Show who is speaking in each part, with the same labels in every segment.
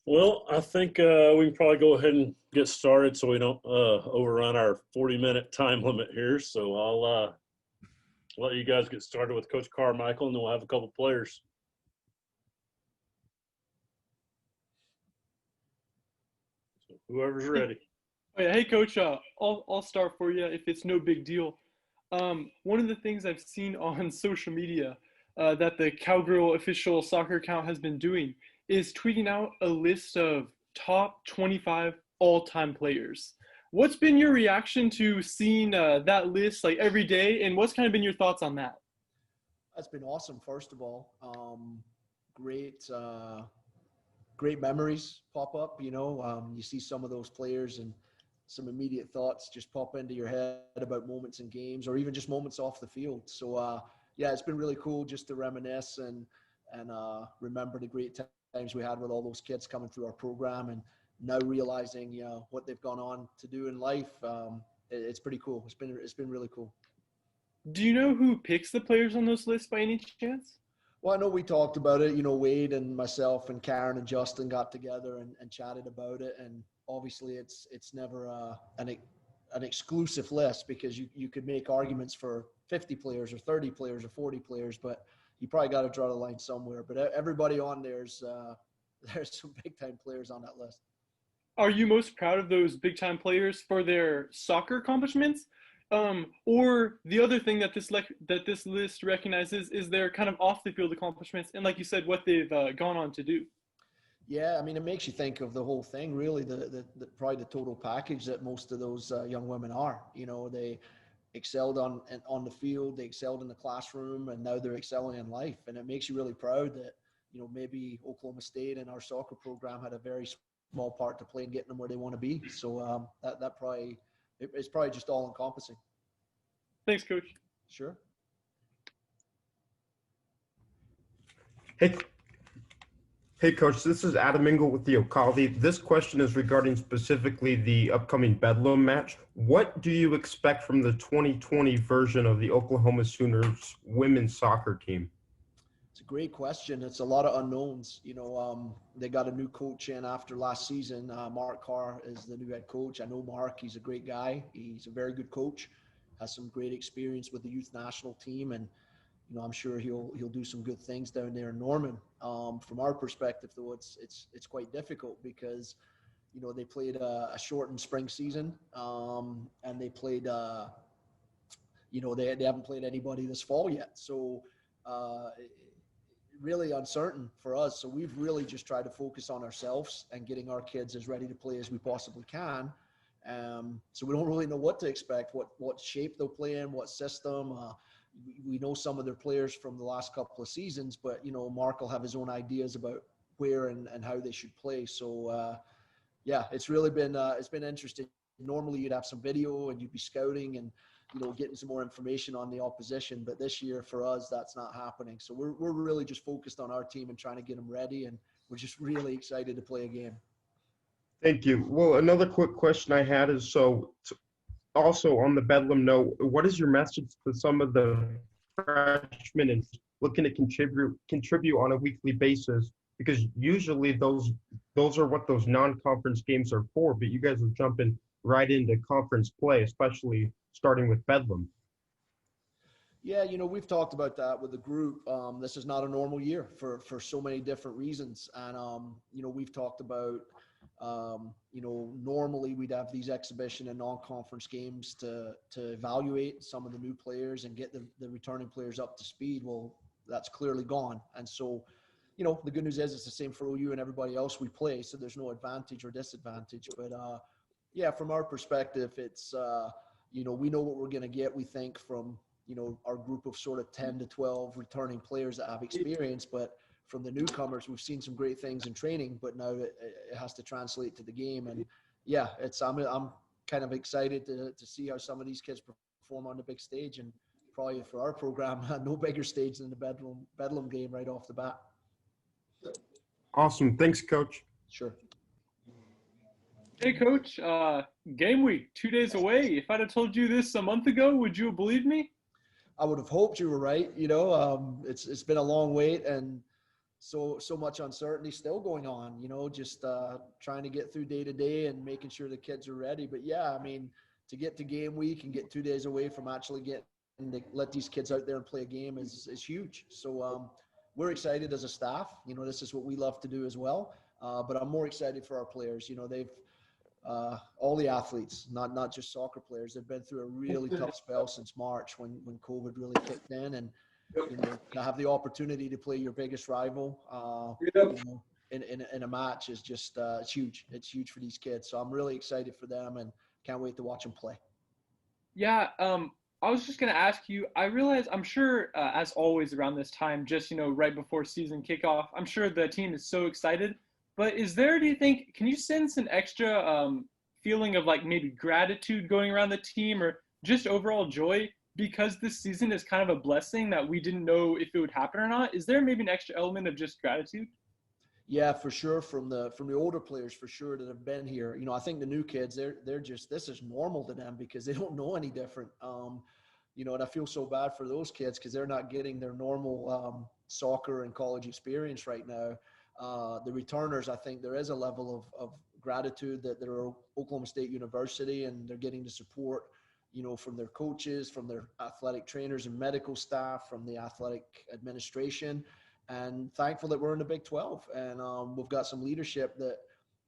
Speaker 1: Well, I think we can probably go ahead and get started so we don't overrun our 40-minute time limit here. So I'll let you guys get started with Coach Carmichael, and then we'll have a couple players. So whoever's ready.
Speaker 2: Oh, yeah. Hey, Coach. I'll start for you if it's no big deal. One of the things I've seen on social media that the Cowgirl official soccer account has been doing is tweeting out a list of top 25 all-time players. What's been your reaction to seeing that list like every day, and what's kind of been your thoughts on that?
Speaker 3: That's been awesome. First of all, great, great memories pop up. You see some of those players and some immediate thoughts just pop into your head about moments in games or even just moments off the field. So, yeah, it's been really cool just to reminisce and remember the great times we had with all those kids coming through our program, and now realizing what they've gone on to do in life. It's pretty cool. It's been really cool.
Speaker 2: Do you know who picks the players on those lists by any chance?
Speaker 3: Well, I know we talked about it. Wade and myself and Karen and Justin got together and chatted about it. And obviously, it's never an exclusive list, because you could make arguments for 50 players or 30 players or 40 players, but you probably got to draw the line somewhere. But everybody on there's some big time players on that list.
Speaker 2: Are you most proud of those big time players for their soccer accomplishments? Or the other thing that this list recognizes is their kind of off the field accomplishments, and like you said, what they've gone on to do.
Speaker 3: Yeah, I mean, it makes you think of the whole thing, really, the probably the total package that most of those young women are. They excelled on the field, they excelled in the classroom, and now they're excelling in life. And it makes you really proud that maybe Oklahoma State and our soccer program had a very small part to play in getting them where they want to be. So that probably it's probably just all encompassing.
Speaker 2: Thanks, Coach.
Speaker 3: Sure.
Speaker 4: Hey, Coach, this is Adam Engel with the Ocali. This question is regarding specifically the upcoming Bedlam match. What do you expect from the 2020 version of the Oklahoma Sooners women's soccer team?
Speaker 3: It's a great question. It's a lot of unknowns. They got a new coach in after last season. Mark Carr is the new head coach. I know Mark. He's a great guy. He's a very good coach, has some great experience with the youth national team, and I'm sure he'll do some good things down there in Norman. From our perspective, though, it's quite difficult because they played a shortened spring season, and they played they haven't played anybody this fall yet, so really uncertain for us. So we've really just tried to focus on ourselves and getting our kids as ready to play as we possibly can. So we don't really know what to expect, what shape they'll play in, what system. We know some of their players from the last couple of seasons, but Mark will have his own ideas about where and how they should play. So yeah, it's really been it's been interesting. Normally you'd have some video and you'd be scouting and getting some more information on the opposition, but this year for us that's not happening. So we're really just focused on our team and trying to get them ready, and we're just really excited to play a game.
Speaker 4: Thank you. Well, another quick question I had is, also on the Bedlam note, what is your message to some of the freshmen and looking to contribute on a weekly basis? Because usually those are what those non-conference games are for, but you guys are jumping right into conference play, especially starting with Bedlam.
Speaker 3: Yeah, we've talked about that with the group. This is not a normal year for so many different reasons. And, we've talked about, normally we'd have these exhibition and non-conference games to evaluate some of the new players and get the returning players up to speed. Well, that's clearly gone. And so, the good news is it's the same for OU and everybody else we play. So there's no advantage or disadvantage. But, yeah, from our perspective, it's, we know what we're going to get, we think, from, our group of sort of 10 to 12 returning players that have experience. But from the newcomers, we've seen some great things in training, but now it has to translate to the game. And yeah, I'm kind of excited to see how some of these kids perform on the big stage, and probably for our program, no bigger stage than the Bedlam game right off the bat.
Speaker 4: Awesome. Thanks, Coach.
Speaker 3: Sure.
Speaker 2: Hey, Coach, game week, 2 days away. If I'd have told you this a month ago, would you have believed me?
Speaker 3: I would have hoped you were right. It's been a long wait, and so much uncertainty still going on, just trying to get through day to day and making sure the kids are ready. But yeah, I mean, to get to game week and get 2 days away from actually getting to let these kids out there and play a game is huge. So we're excited as a staff. This is what we love to do as well. But I'm more excited for our players. They've all the athletes, not just soccer players, they've been through a really tough spell since March when COVID really kicked in, and to have the opportunity to play your biggest rival, in a match is just it's huge. It's huge for these kids. So I'm really excited for them and can't wait to watch them play.
Speaker 2: Yeah, I was just going to ask you, I realize, I'm sure, as always around this time, just, right before season kickoff, I'm sure the team is so excited. But is there, do you think, can you sense an extra feeling of like maybe gratitude going around the team or just overall joy because this season is kind of a blessing that we didn't know if it would happen or not? Is there maybe an extra element of just gratitude?
Speaker 3: Yeah, for sure. From the older players, for sure, that have been here. I think the new kids, they're just, this is normal to them because they don't know any different. And I feel so bad for those kids because they're not getting their normal soccer and college experience right now. The returners, I think there is a level of gratitude that they're Oklahoma State University and they're getting the support, from their coaches, from their athletic trainers and medical staff, from the athletic administration. And thankful that we're in the Big 12 and we've got some leadership that,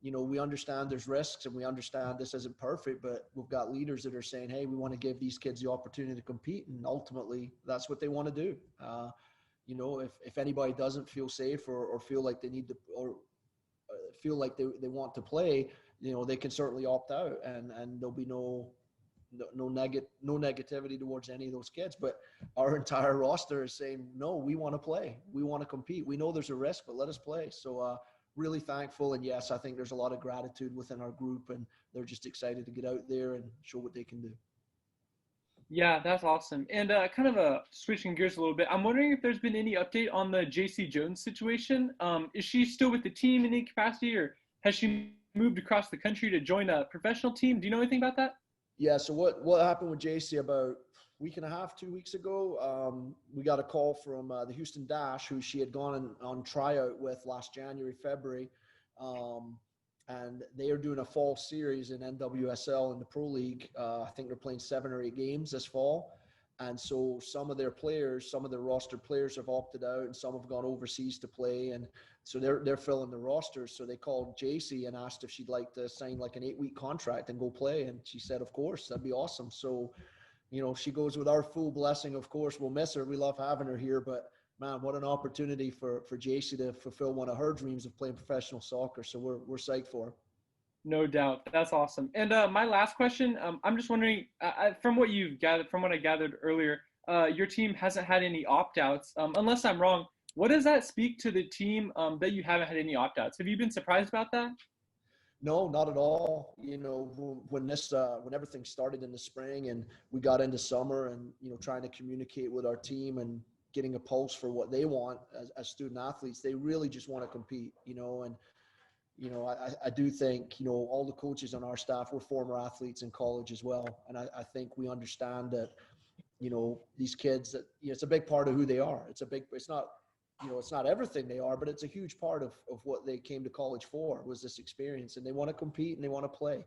Speaker 3: we understand there's risks and we understand this isn't perfect, but we've got leaders that are saying, hey, we want to give these kids the opportunity to compete. And ultimately that's what they want to do. If anybody doesn't feel safe or feel like they need to, or feel like they want to play, they can certainly opt out and there'll be no negativity towards any of those kids. But our entire roster is saying, no, we want to play. We want to compete. We know there's a risk, but let us play. So really thankful. And yes, I think there's a lot of gratitude within our group and they're just excited to get out there and show what they can do.
Speaker 2: Yeah, that's awesome. And kind of switching gears a little bit, I'm wondering if there's been any update on the JC Jones situation. Is she still with the team in any capacity, or has she moved across the country to join a professional team? Do you know anything about that?
Speaker 3: Yeah, so what happened with JC about a week and a half, 2 weeks ago, we got a call from the Houston Dash, who she had gone on tryout with last January, February. And they are doing a fall series in NWSL in the Pro League. I think they're playing 7 or 8 games this fall. And so some of their players, some of their roster players have opted out and some have gone overseas to play. And so they're filling the rosters. So they called JC and asked if she'd like to sign like an 8-week contract and go play. And she said, of course, that'd be awesome. So, she goes with our full blessing. Of course, we'll miss her. We love having her here, but man, what an opportunity for JC to fulfill one of her dreams of playing professional soccer. So we're psyched for her.
Speaker 2: No doubt. That's awesome. And my last question, I'm just wondering, from what you've gathered, from what I gathered earlier, your team hasn't had any opt-outs. Unless I'm wrong, what does that speak to the team that you haven't had any opt-outs? Have you been surprised about that?
Speaker 3: No, not at all. When everything started in the spring and we got into summer and, trying to communicate with our team and getting a pulse for what they want as student athletes, they really just want to compete, and, I do think, all the coaches on our staff were former athletes in college as well. And I think we understand that, these kids, that it's a big part of who they are. It's not everything they are, but it's a huge part of what they came to college for, was this experience, and they want to compete and they want to play.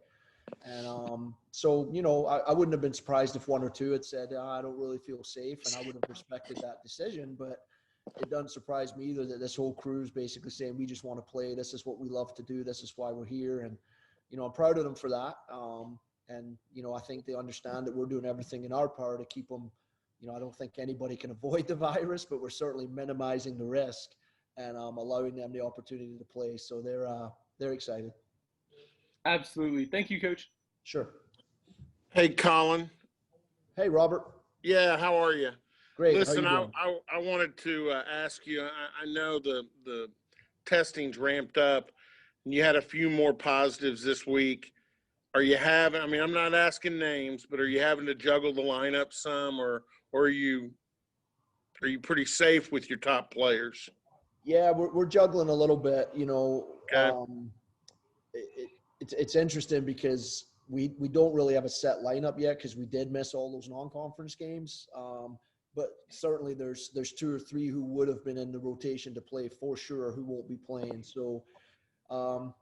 Speaker 3: And so, I wouldn't have been surprised if 1 or 2 had said, I don't really feel safe, and I would have respected that decision. But it doesn't surprise me either that this whole crew is basically saying, we just want to play. This is what we love to do. This is why we're here. And, I'm proud of them for that. And I think they understand that we're doing everything in our power to keep them. I don't think anybody can avoid the virus, but we're certainly minimizing the risk and allowing them the opportunity to play. So they're excited.
Speaker 2: Absolutely. Thank you, Coach.
Speaker 3: Sure.
Speaker 5: Hey, Colin.
Speaker 3: Hey, Robert.
Speaker 5: Yeah, how are you?
Speaker 3: Great.
Speaker 5: Listen, I wanted to ask you, I know the testing's ramped up, and you had a few more positives this week. Are you having, I'm not asking names, but are you having to juggle the lineup some, or are you pretty safe with your top players?
Speaker 3: Yeah, we're juggling a little bit,
Speaker 5: Okay.
Speaker 3: It's interesting because we don't really have a set lineup yet because we did miss all those non-conference games. but certainly there's 2 or 3 who would have been in the rotation to play for sure who won't be playing. So,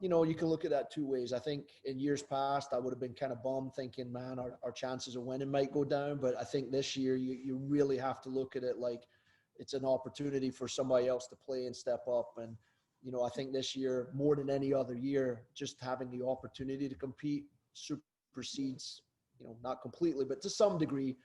Speaker 3: you can look at that 2 ways. I think in years past, I would have been kind of bummed thinking, man, our chances of winning might go down. But I think this year you really have to look at it like it's an opportunity for somebody else to play and step up. And, I think this year, more than any other year, just having the opportunity to compete supersedes, not completely, but to some degree,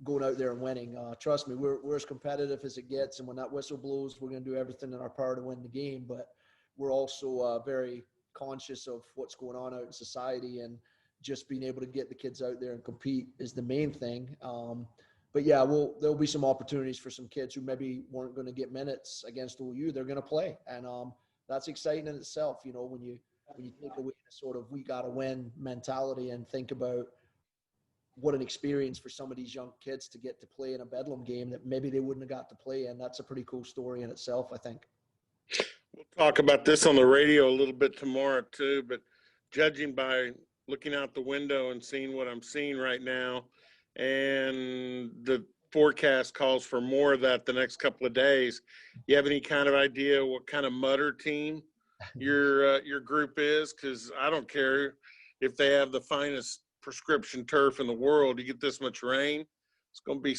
Speaker 3: going out there and winning. Trust me, we're as competitive as it gets. And when that whistle blows, we're going to do everything in our power to win the game. But we're also very conscious of what's going on out in society, and just being able to get the kids out there and compete is the main thing. But yeah, there'll be some opportunities for some kids who maybe weren't going to get minutes against OU. They're going to play, and that's exciting in itself. When you take away the sort of we got to win mentality and think about what an experience for some of these young kids to get to play in a Bedlam game that maybe they wouldn't have got to play in. That's a pretty cool story in itself, I think.
Speaker 5: We'll talk about this on the radio a little bit tomorrow too, but judging by looking out the window and seeing what I'm seeing right now, and the forecast calls for more of that the next couple of days. You have any kind of idea what kind of mutter team your group is? Because I don't care if they have the finest prescription turf in the world. You get this much rain, it's gonna be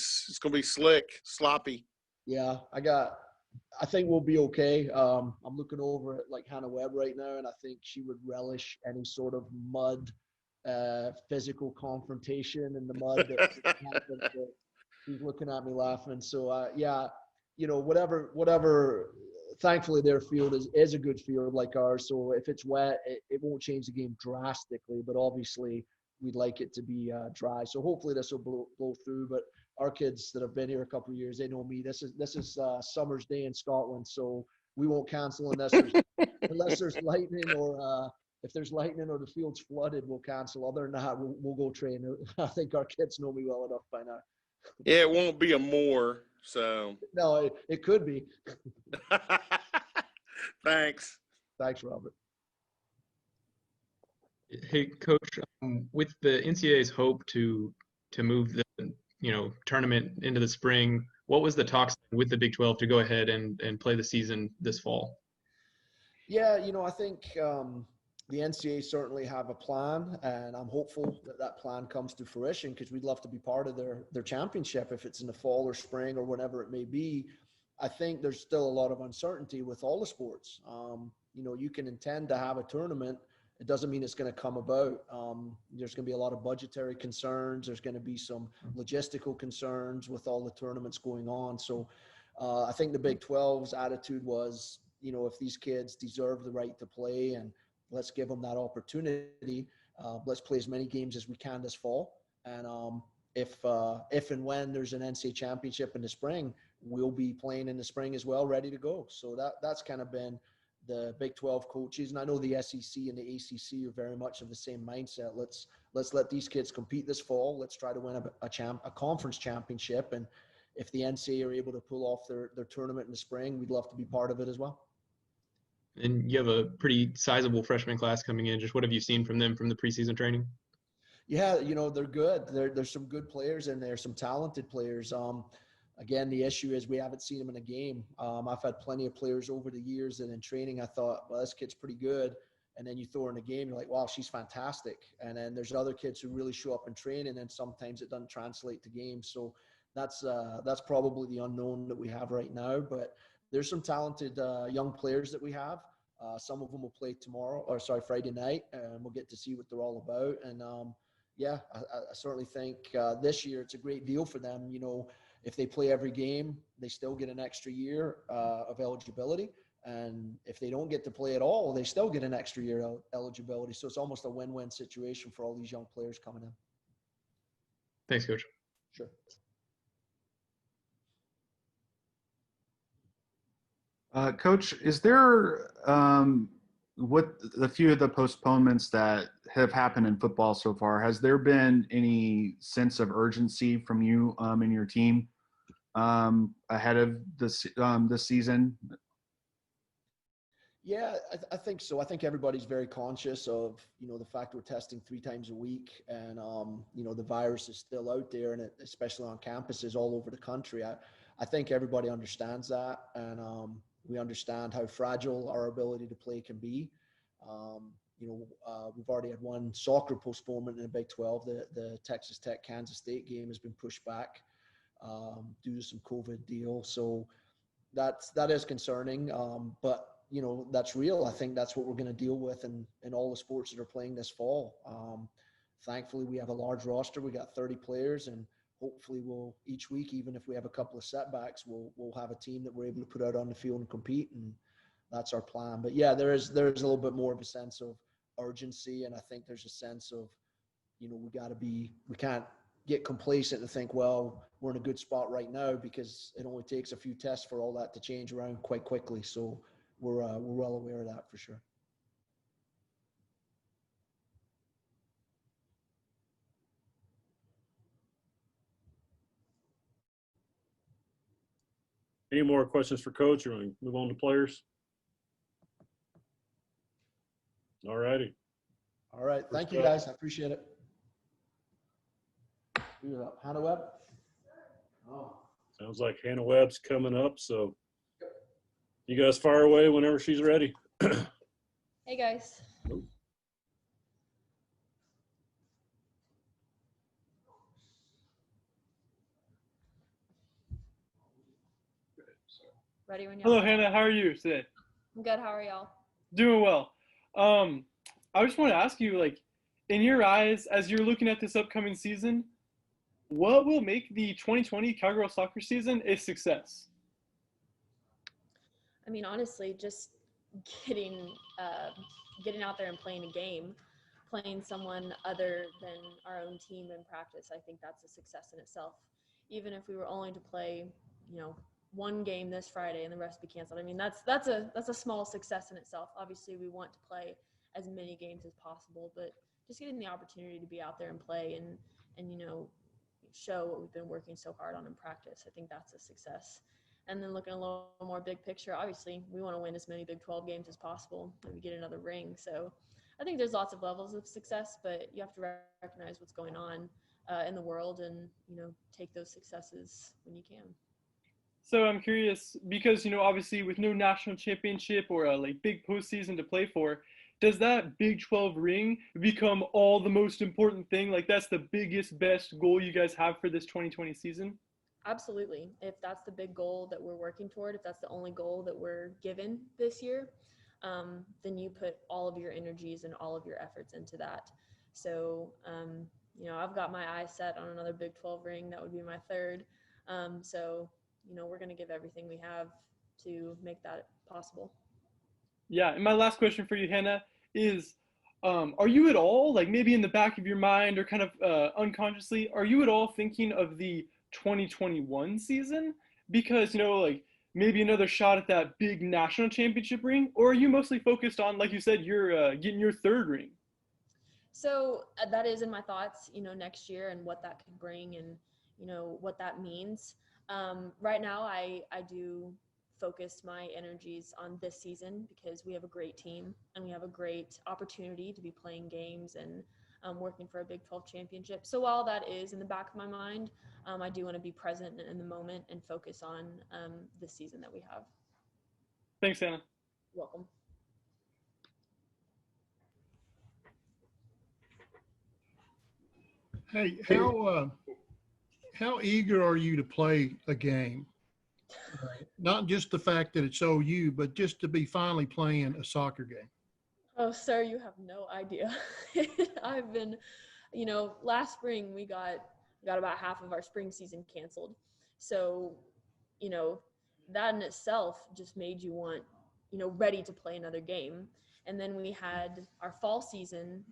Speaker 5: slick, sloppy.
Speaker 3: Yeah, I think we'll be okay. I'm looking over at like Hannah Webb right now, and I think she would relish any sort of mud, physical confrontation in the mud. She's looking at me laughing. So yeah, whatever. Thankfully, their field is a good field like ours. So if it's wet, it won't change the game drastically. But obviously, we'd like it to be dry. So hopefully this will blow through. But our kids that have been here a couple of years, they know me. This is summer's day in Scotland, so we won't cancel unless there's lightning, or if there's lightning or the field's flooded, we'll cancel. Other than that, we'll go train. I think our kids know me well enough by now.
Speaker 5: Yeah, it won't be a more, so.
Speaker 3: No, it could be.
Speaker 5: Thanks.
Speaker 3: Thanks, Robert.
Speaker 6: Hey, Coach, with the NCAA's hope to move the tournament into the spring, what was the talks with the Big 12 to go ahead and play the season this fall?
Speaker 3: Yeah, I think the NCAA certainly have a plan, and I'm hopeful that plan comes to fruition, because we'd love to be part of their championship if it's in the fall or spring or whenever it may be. I think there's still a lot of uncertainty with all the sports. You can intend to have a tournament. It doesn't mean it's going to come about. There's going to be a lot of budgetary concerns. There's going to be some logistical concerns with all the tournaments going on. So I think the Big 12's attitude was, if these kids deserve the right to play, and let's give them that opportunity. Let's play as many games as we can this fall. And if and when there's an NCAA championship in the spring, we'll be playing in the spring as well, ready to go. So that's kind of been the Big 12 coaches, and I know the SEC and the ACC are very much of the same mindset. Let's let these kids compete this fall. Let's try to win a conference championship, and if the NCAA are able to pull off their tournament in the spring, we'd love to be part of it as well.
Speaker 6: And you have a pretty sizable freshman class coming in. Just what have you seen from them from the preseason training?
Speaker 3: Yeah, they're good. There's some good players in there, some talented players. Again, the issue is we haven't seen him in a game. I've had plenty of players over the years that in training I thought, well, this kid's pretty good. And then you throw her in a game, you're like, wow, she's fantastic. And then there's other kids who really show up in training, and sometimes it doesn't translate to games. So that's probably the unknown that we have right now. But there's some talented young players that we have. Some of them will play Friday night, and we'll get to see what they're all about. And I certainly think this year it's a great deal for them. If they play every game, they still get an extra year of eligibility. And if they don't get to play at all, they still get an extra year of eligibility. So it's almost a win-win situation for all these young players coming in.
Speaker 6: Thanks, Coach.
Speaker 3: Sure.
Speaker 7: Coach, is there what the few of the postponements that have happened in football so far, has there been any sense of urgency from you and your team ahead of this season?
Speaker 3: Yeah, I think so. I think everybody's very conscious of, the fact we're testing 3 times a week, and the virus is still out there, and especially on campuses all over the country. I think everybody understands that, and we understand how fragile our ability to play can be. We've already had one soccer postponement in the Big 12. The Texas Tech Kansas State game has been pushed back due to some COVID deal. So that is concerning, but that's real. I think that's what we're going to deal with in all the sports that are playing this fall. Thankfully, we have a large roster. We got 30 players, and hopefully we'll each week, even if we have a couple of setbacks, we'll have a team that we're able to put out on the field and compete, and that's our plan. But yeah, there is a little bit more of a sense of urgency, and I think there's a sense of, we can't get complacent and think, well, we're in a good spot right now, because it only takes a few tests for all that to change around quite quickly. So we're well aware of that for sure.
Speaker 1: Any more questions for Coach, or we move on to players? All righty.
Speaker 3: All right. Thank you, guys. I appreciate it. Hannah Webb. Oh.
Speaker 1: Sounds like Hannah Webb's coming up, so you guys fire away whenever she's ready.
Speaker 8: Hey, guys. Ready when you're
Speaker 2: Hello, Hannah. How are you today?
Speaker 8: I'm good. How are y'all?
Speaker 2: Doing well. I just want to ask you, in your eyes, as you're looking at this upcoming season, what will make the 2020 Cowgirl soccer season a success?
Speaker 8: I mean, honestly, just getting out there and playing a game, playing someone other than our own team in practice. I think that's a success in itself. Even if we were only to play, one game this Friday and the rest be canceled. I mean, that's a small success in itself. Obviously, we want to play as many games as possible, but just getting the opportunity to be out there and play and show what we've been working so hard on in practice, I think that's a success. And then looking a little more big picture, obviously, we want to win as many Big 12 games as possible and we get another ring. So I think there's lots of levels of success, but you have to recognize what's going on in the world and, take those successes when you can.
Speaker 2: So I'm curious, because, obviously with no national championship or a big postseason to play for, does that Big 12 ring become all the most important thing? That's the biggest, best goal you guys have for this 2020 season?
Speaker 8: Absolutely. If that's the big goal that we're working toward, if that's the only goal that we're given this year, then you put all of your energies and all of your efforts into that. So, I've got my eyes set on another Big 12 ring. That would be my third. So, we're going to give everything we have to make that possible.
Speaker 2: Yeah. And my last question for you, Hannah, is are you at all, maybe in the back of your mind or kind of unconsciously, are you at all thinking of the 2021 season? Because, maybe another shot at that big national championship ring? Or are you mostly focused on, like you said, you're getting your third ring?
Speaker 8: So that is in my thoughts, next year and what that could bring and, what that means. Right now, I do focus my energies on this season because we have a great team and we have a great opportunity to be playing games and working for a Big 12 championship. So while that is in the back of my mind, I do want to be present in the moment and focus on this season that we have.
Speaker 2: Thanks, Hannah.
Speaker 8: Welcome.
Speaker 9: Hey, how eager are you to play a game? Not just the fact that it's OU, but just to be finally playing a soccer game.
Speaker 8: Oh, sir, you have no idea. I've been, last spring we got about half of our spring season canceled. So, that in itself just made you want, ready to play another game. And then we had our fall season,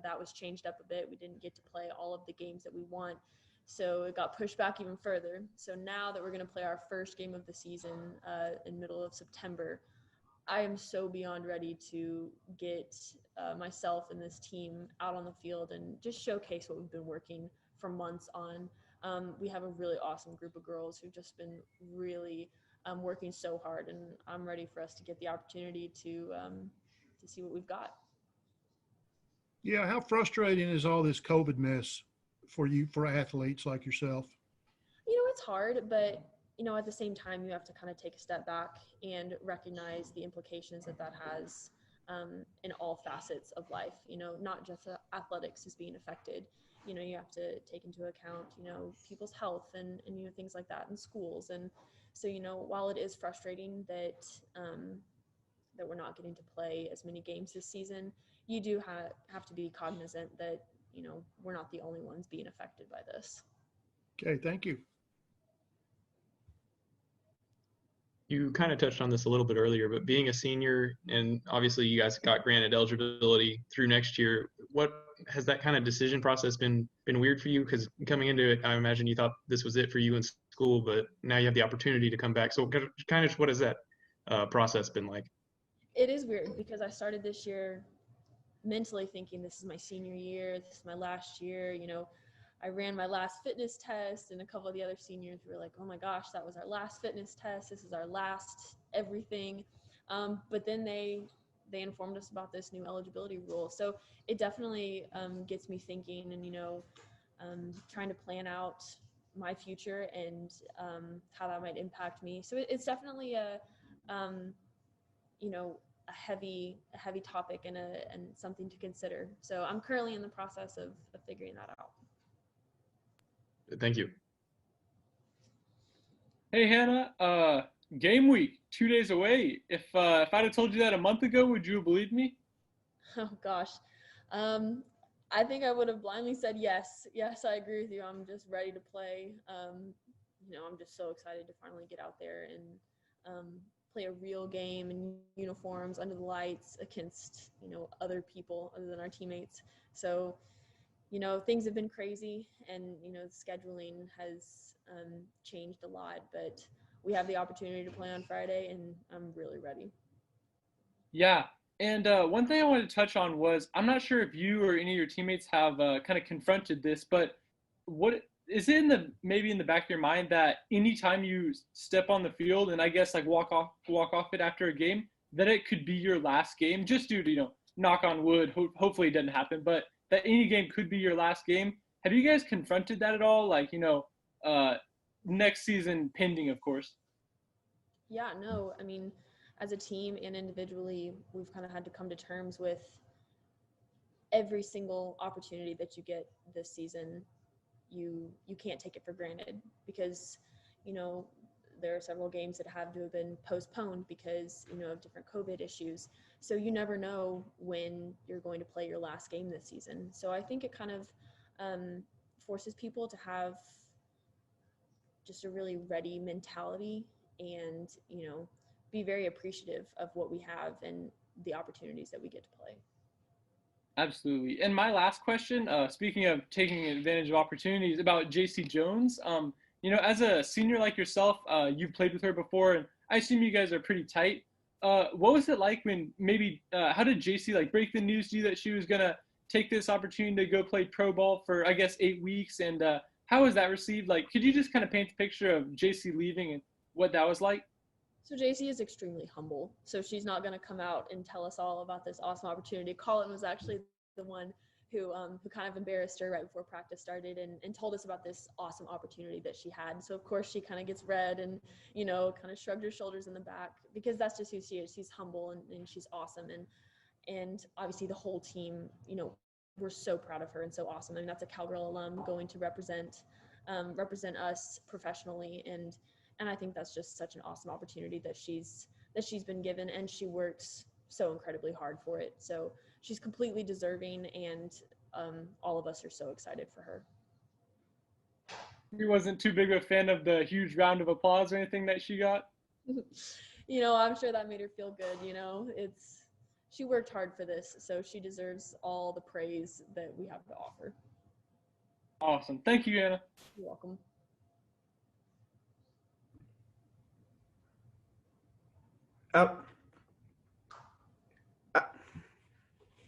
Speaker 8: that was changed up a bit. We didn't get to play all of the games that we want. So it got pushed back even further. So now that we're going to play our first game of the season in middle of September, I am so beyond ready to get myself and this team out on the field and just showcase what we've been working for months on. We have a really awesome group of girls who've just been really working so hard, and I'm ready for us to get the opportunity to see what we've got.
Speaker 9: Yeah, how frustrating is all this COVID mess for you, for athletes like yourself?
Speaker 8: It's hard, but at the same time, you have to kind of take a step back and recognize the implications that has in all facets of life. Not just athletics is being affected. You have to take into account people's health and things like that in schools. And so while it is frustrating that that we're not getting to play as many games this season, you do have to be cognizant that we're not the only ones being affected by this.
Speaker 9: Okay, thank you.
Speaker 6: You kind of touched on this a little bit earlier, but being a senior, and obviously you guys got granted eligibility through next year, what has that kind of decision process been weird for you? Because coming into it, I imagine you thought this was it for you in school, but now you have the opportunity to come back. So kind of what has that process been like?
Speaker 8: It is weird because I started this year mentally thinking this is my senior year, this is my last year. I ran my last fitness test, and a couple of the other seniors were like, oh my gosh, that was our last fitness test. This is our last everything. But then they informed us about this new eligibility rule. So it definitely gets me thinking and, trying to plan out my future and how that might impact me. So it's definitely a heavy topic and something to consider. So I'm currently in the process of figuring that out.
Speaker 6: Thank you.
Speaker 2: Hey Hannah, game week 2 days away. If I'd have told you that a month ago, would you have believed me?
Speaker 8: Oh gosh, I think I would have blindly said yes. Yes, I agree with you. I'm just ready to play. I'm just so excited to finally get out there and play a real game in uniforms under the lights against other people other than our teammates. So things have been crazy, and scheduling has changed a lot, but we have the opportunity to play on Friday, and I'm really ready.
Speaker 2: Yeah, and one thing I wanted to touch on was, I'm not sure if you or any of your teammates have kind of confronted this, but what is it maybe in the back of your mind that anytime you step on the field and I guess like walk off it after a game, that it could be your last game, just due to knock on wood, hopefully it doesn't happen, but that any game could be your last game. Have you guys confronted that at all? Like, next season pending, of course.
Speaker 8: Yeah, no, I mean, as a team and individually, we've kind of had to come to terms with every single opportunity that you get this season. You can't take it for granted because, there are several games that have to have been postponed because, of different COVID issues. So you never know when you're going to play your last game this season. So I think it kind of forces people to have just a really ready mentality and, be very appreciative of what we have and the opportunities that we get to play.
Speaker 2: Absolutely. And my last question, speaking of taking advantage of opportunities, about JC Jones. As a senior like yourself, you've played with her before, and I assume you guys are pretty tight. What was it like when how did JC break the news to you that she was going to take this opportunity to go play pro ball for, I guess, 8 weeks? And how was that received? Could you just kind of paint the picture of JC leaving and what that was like?
Speaker 8: So JC is extremely humble. So she's not going to come out and tell us all about this awesome opportunity. Colin was actually the one who kind of embarrassed her right before practice started and told us about this awesome opportunity that she had. So of course she kind of gets red and, kind of shrugged her shoulders in the back because that's just who she is. She's humble and she's awesome. And obviously the whole team, we're so proud of her and so awesome. I mean, that's a Cowgirl alum going to represent us professionally. And I think that's just such an awesome opportunity that she's been given, and she works so incredibly hard for it. So she's completely deserving, and all of us are so excited for her.
Speaker 2: He wasn't too big of a fan of the huge round of applause or anything that she got?
Speaker 8: I'm sure that made her feel good. She worked hard for this, so she deserves all the praise that we have to offer.
Speaker 2: Awesome. Thank you, Anna.
Speaker 8: You're welcome.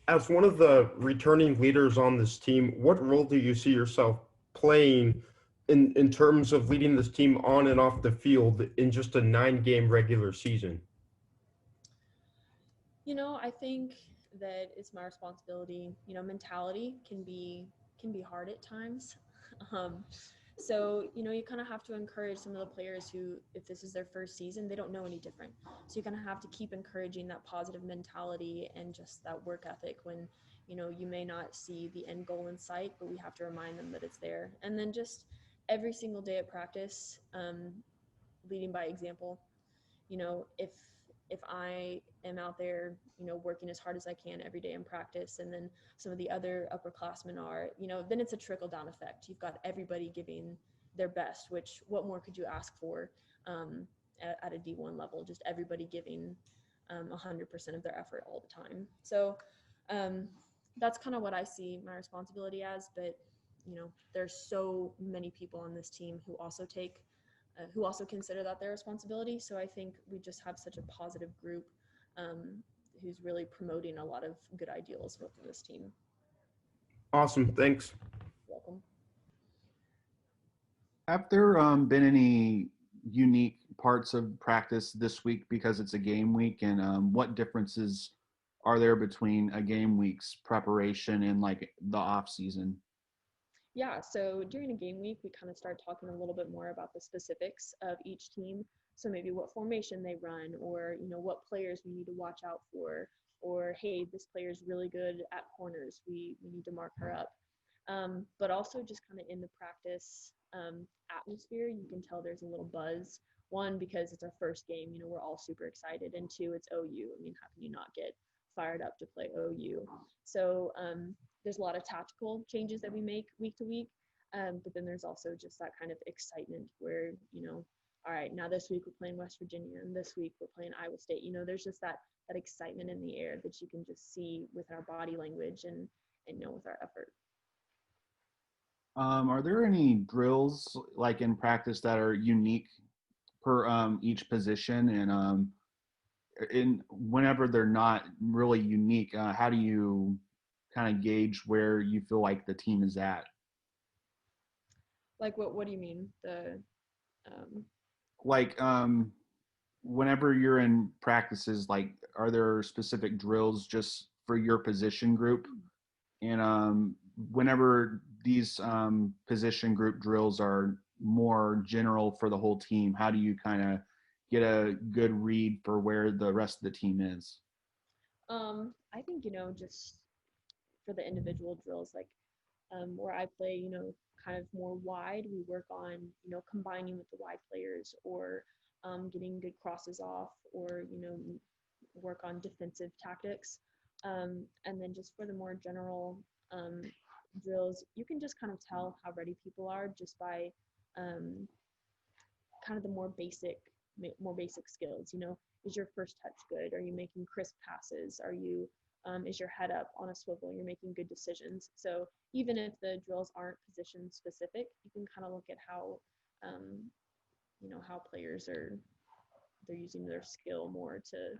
Speaker 4: As one of the returning leaders on this team, what role do you see yourself playing in terms of leading this team on and off the field in just a 9-game regular season?
Speaker 8: I think that it's my responsibility. Mentality can be hard at times. Um, so, you kind of have to encourage some of the players who, if this is their first season, they don't know any different. So you kind of have to keep encouraging that positive mentality and just that work ethic when, you may not see the end goal in sight, but we have to remind them that it's there. And then just every single day at practice, leading by example. If I am out there, working as hard as I can every day in practice, and then some of the other upperclassmen are, then it's a trickle down effect. You've got everybody giving their best, which what more could you ask for at a D1 level? Just everybody giving 100% of their effort all the time. So that's kind of what I see my responsibility as. But there's so many people on this team who also consider that their responsibility. So I think we just have such a positive group who's really promoting a lot of good ideals within this team.
Speaker 4: Awesome. Thanks.
Speaker 8: Welcome.
Speaker 7: Have there been any unique parts of practice this week because it's a game week, and what differences are there between a game week's preparation and like the off season?
Speaker 8: Yeah, so during a game week, we kind of start talking a little bit more about the specifics of each team. So maybe what formation they run, or what players we need to watch out for, or hey, this player is really good at corners, we need to mark her up. But also just kind of in the practice atmosphere, you can tell there's a little buzz. One, because it's our first game, we're all super excited, and two, it's OU. I mean, how can you not get fired up to play OU? So there's a lot of tactical changes that we make week to week, but then there's also just that kind of excitement where, all right, now this week we're playing West Virginia, and this week we're playing Iowa State. There's just that excitement in the air that you can just see with our body language and with our effort.
Speaker 7: Are there any drills like in practice that are unique per each position, and whenever they're not really unique, how do you kind of gauge where you feel like the team is at?
Speaker 8: Like what do you mean?
Speaker 7: Whenever you're in practices, like, are there specific drills just for your position group? And whenever these position group drills are more general for the whole team, how do you kind of get a good read for where the rest of the team is?
Speaker 8: I think, just for the individual drills, like where I play, kind of more wide, we work on, combining with the wide players, or getting good crosses off, or, work on defensive tactics. And then just for the more general drills, you can just kind of tell how ready people are just by kind of the more basic skills. Is your first touch good? Are you making crisp passes? Are you is your head up on a swivel? You're making good decisions. So even if the drills aren't position specific, you can kind of look at how how players they're using their skill more to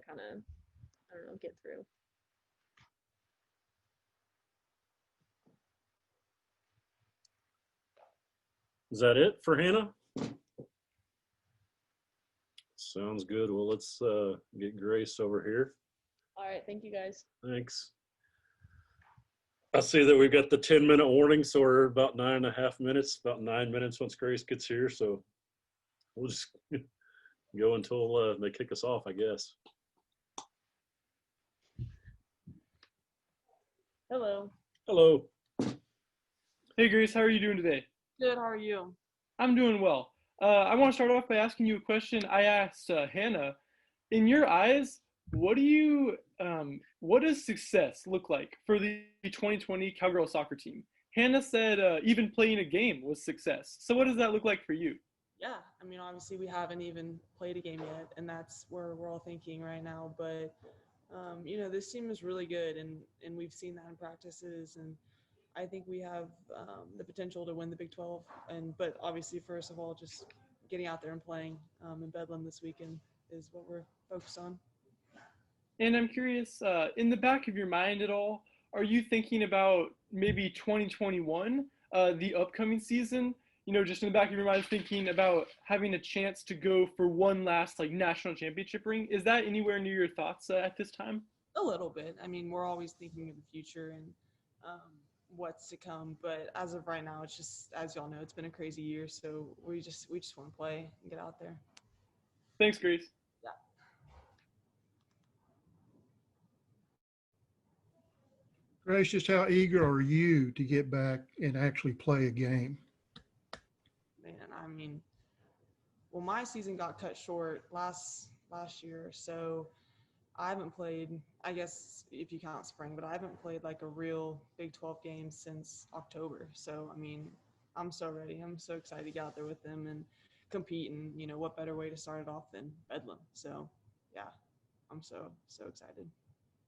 Speaker 8: kind of, I don't know, get through.
Speaker 1: Is that it for Hannah? Sounds good. Well, let's get Grace over here.
Speaker 8: All right, thank you guys.
Speaker 1: Thanks. I see that we've got the 10-minute warning, so we're about 9.5 minutes, about 9 minutes once Grace gets here. So we'll just go until they kick us off, I guess.
Speaker 8: Hello.
Speaker 1: Hello.
Speaker 2: Hey Grace, how are you doing today?
Speaker 10: Good, how are you?
Speaker 2: I'm doing well. I want to start off by asking you a question I asked Hannah. In your eyes, what does success look like for the 2020 Cowgirl soccer team? Hannah said even playing a game was success. So what does that look like for you?
Speaker 10: Yeah, I mean, obviously we haven't even played a game yet, and that's where we're all thinking right now. But, this team is really good, and we've seen that in practices, and I think we have the potential to win the Big 12. But obviously, first of all, just getting out there and playing in Bedlam this weekend is what we're focused on.
Speaker 2: And I'm curious, in the back of your mind at all, are you thinking about maybe 2021 the upcoming season? Just in the back of your mind, thinking about having a chance to go for one last like national championship ring. Is that anywhere near your thoughts at this time?
Speaker 10: A little bit. I mean, we're always thinking of the future and what's to come. But as of right now, it's just, as y'all know, it's been a crazy year. So we just want to play and get out there.
Speaker 2: Thanks, Grace.
Speaker 10: Yeah.
Speaker 9: Grace, just how eager are you to get back and actually play a game?
Speaker 10: Man, I mean, well, my season got cut short last year, so I haven't played, I guess if you count spring, but I haven't played like a real Big 12 game since October. So, I mean, I'm so ready. I'm so excited to get out there with them and compete. And, what better way to start it off than Bedlam? So, yeah, I'm so excited.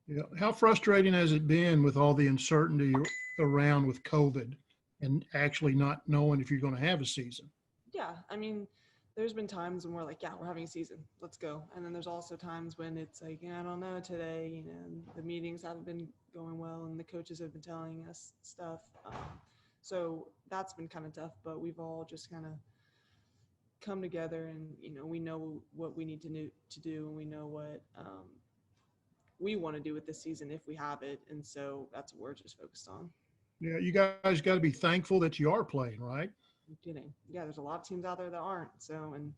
Speaker 9: Yeah. How frustrating has it been with all the uncertainty around with COVID and actually not knowing if you're going to have a season?
Speaker 10: Yeah, I mean, there's been times when we're like, yeah, we're having a season, let's go. And then there's also times when it's like, I don't know today, the meetings haven't been going well and the coaches have been telling us stuff. So that's been kind of tough, but we've all just kind of come together and, we know what we need to do and we know what we want to do with this season if we have it. And so that's what we're just focused on.
Speaker 9: Yeah, you guys got to be thankful that you are playing, right?
Speaker 10: I'm kidding. Yeah, there's a lot of teams out there that aren't. So, and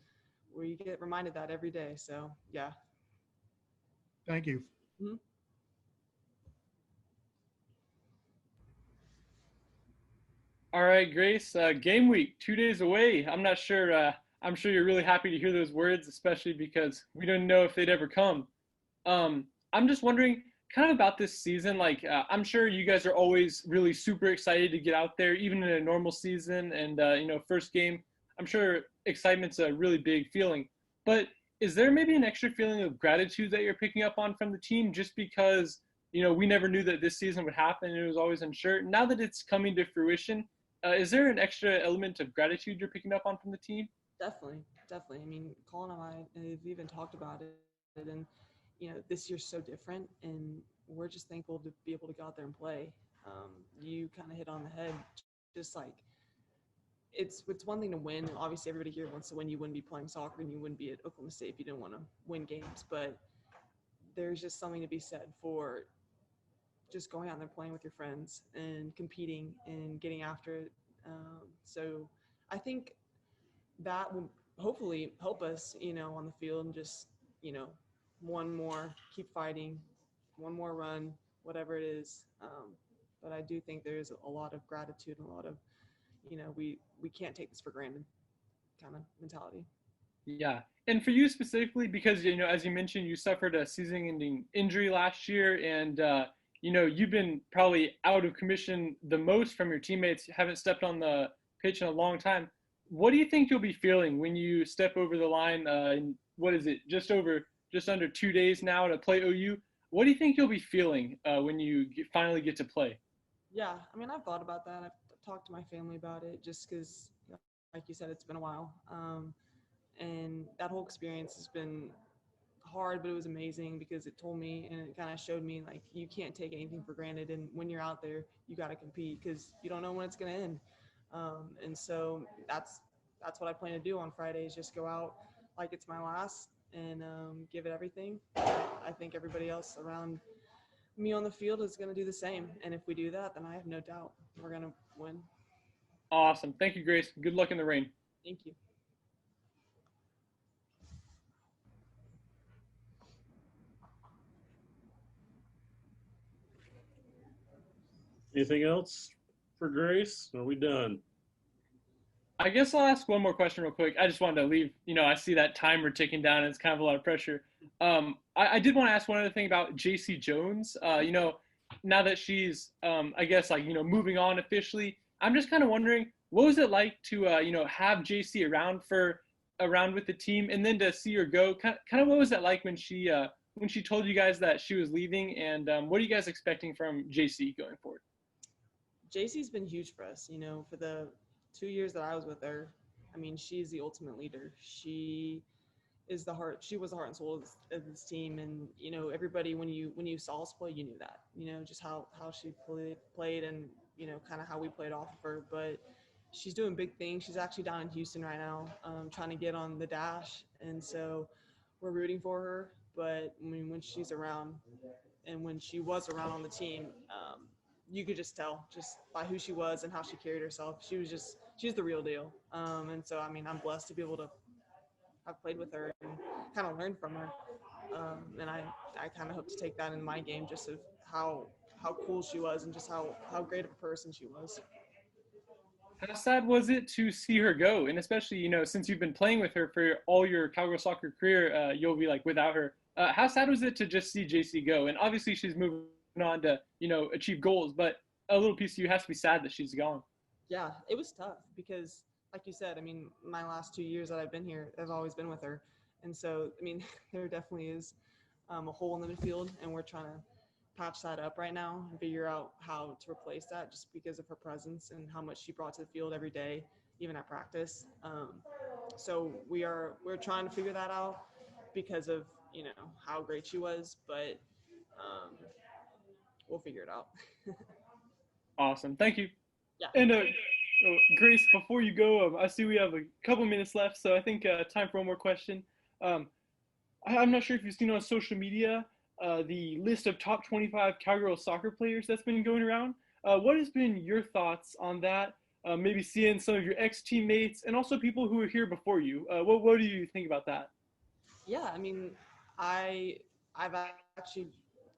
Speaker 10: we get reminded that every day. So, yeah.
Speaker 9: Thank you.
Speaker 10: Mm-hmm.
Speaker 2: All right, Grace. Game week, 2 days away. I'm not sure. I'm sure you're really happy to hear those words, especially because we didn't know if they'd ever come. I'm just wondering, kind of about this season. Like, I'm sure you guys are always really super excited to get out there, even in a normal season. And first game, I'm sure excitement's a really big feeling. But is there maybe an extra feeling of gratitude that you're picking up on from the team, just because we never knew that this season would happen and it was always unsure? Now that it's coming to fruition, is there an extra element of gratitude you're picking up on from the team?
Speaker 10: Definitely. I mean, Colin and I have even talked about it, and this year's so different, and we're just thankful to be able to go out there and play. You kind of hit on the head, just like it's one thing to win. And obviously, everybody here wants to win. You wouldn't be playing soccer, and you wouldn't be at Oklahoma State if you didn't want to win games. But there's just something to be said for just going out there playing with your friends and competing and getting after it. So I think that will hopefully help us, on the field and just, one more, keep fighting, one more run, whatever it is. But I do think there's a lot of gratitude and a lot of, we can't take this for granted kind of mentality.
Speaker 2: Yeah. And for you specifically, because, as you mentioned, you suffered a season-ending injury last year, and, you've been probably out of commission the most from your teammates, haven't stepped on the pitch in a long time. What do you think you'll be feeling when you step over the line in, what is it, just under 2 days now to play OU? What do you think you'll be feeling when you finally get to play?
Speaker 10: Yeah, I mean, I've thought about that. I've talked to my family about it just because, like you said, it's been a while. And that whole experience has been hard, but it was amazing because it told me and it kind of showed me, like, you can't take anything for granted. And when you're out there, you got to compete because you don't know when it's going to end. And so that's what I plan to do on Friday is just go out like it's my last and give it everything. I think everybody else around me on the field is going to do the same. And if we do that, then I have no doubt we're going to win.
Speaker 2: Awesome. Thank you, Grace. Good luck in the rain.
Speaker 10: Thank you.
Speaker 1: Anything else for Grace? Are we done?
Speaker 2: I guess I'll ask one more question real quick. I just wanted to leave, I see that timer ticking down and it's kind of a lot of pressure. I did want to ask one other thing about JC Jones. Now that she's, I guess, like, moving on officially, I'm just kind of wondering, what was it like to, have JC around with the team and then to see her go? Kind of what was that like when she told you guys that she was leaving, and what are you guys expecting from JC going forward?
Speaker 10: JC's been huge for us, for the 2 years that I was with her. I mean, she's the ultimate leader. She was the heart and soul of this team. And, everybody, when you saw us play, you knew that, just how she played and, kind of how we played off of her. But she's doing big things. She's actually down in Houston right now, trying to get on the dash. And so we're rooting for her. But I mean, when she's around and when she was around on the team, you could just tell just by who she was and how she carried herself. She's the real deal. And so, I mean, I'm blessed to be able to have played with her and kind of learned from her. And I kind of hope to take that in my game, just of how cool she was and just how great of a person she was.
Speaker 2: How sad was it to see her go? And especially, since you've been playing with her for all your Cowgirl soccer career, you'll be like without her. How sad was it to just see JC go? And obviously she's moving on to, achieve goals, but a little piece of you has to be sad that she's gone.
Speaker 10: Yeah, it was tough because, like you said, I mean, my last 2 years that I've been here, I've always been with her. And so, I mean, there definitely is a hole in the midfield, and we're trying to patch that up right now and figure out how to replace that just because of her presence and how much she brought to the field every day, even at practice. So we're trying to figure that out because of, how great she was, but we'll figure it out.
Speaker 2: Awesome. Thank you.
Speaker 10: Yeah.
Speaker 2: And Grace, before you go, I see we have a couple minutes left, so I think time for one more question. I'm not sure if you've seen on social media the list of top 25 Cowgirl soccer players that's been going around. What has been your thoughts on that? Maybe seeing some of your ex-teammates and also people who were here before you. What do you think about that?
Speaker 10: Yeah, I mean, I've actually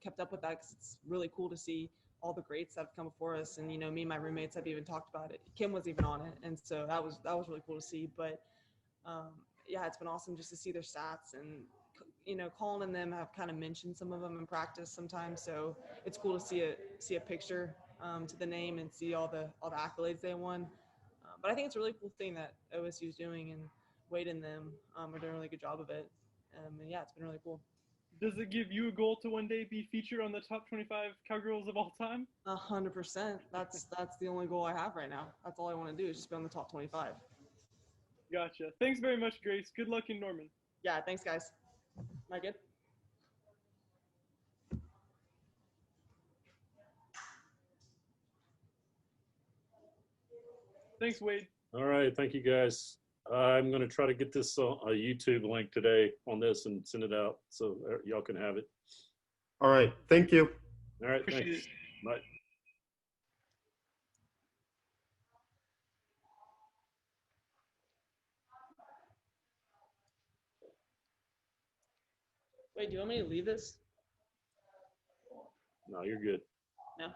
Speaker 10: kept up with that because it's really cool to see all the greats that have come before us. And, me and my roommates have even talked about it. Kim was even on it. And so that was really cool to see. But yeah, it's been awesome just to see their stats, and, Colin and them have kind of mentioned some of them in practice sometimes. So it's cool to see a picture to the name and see all the accolades they won. But I think it's a really cool thing that OSU is doing, and Wade and them are doing a really good job of it. And yeah, it's been really cool.
Speaker 2: Does it give you a goal to one day be featured on the top 25 Cowgirls of all time?
Speaker 10: 100%. That's the only goal I have right now. That's all I want to do is just be on the top 25.
Speaker 2: Gotcha. Thanks very much, Grace. Good luck in Norman.
Speaker 10: Yeah, thanks, guys. Am I good?
Speaker 2: Thanks, Wade.
Speaker 1: All right. Thank you, guys. I'm going to try to get this a YouTube link today on this and send it out so y'all can have it.
Speaker 4: All right. Thank you.
Speaker 1: All right.
Speaker 2: Appreciate
Speaker 1: Thanks.
Speaker 2: it.
Speaker 1: Bye.
Speaker 10: Wait, do you want me to leave this?
Speaker 1: No, you're good.
Speaker 10: No?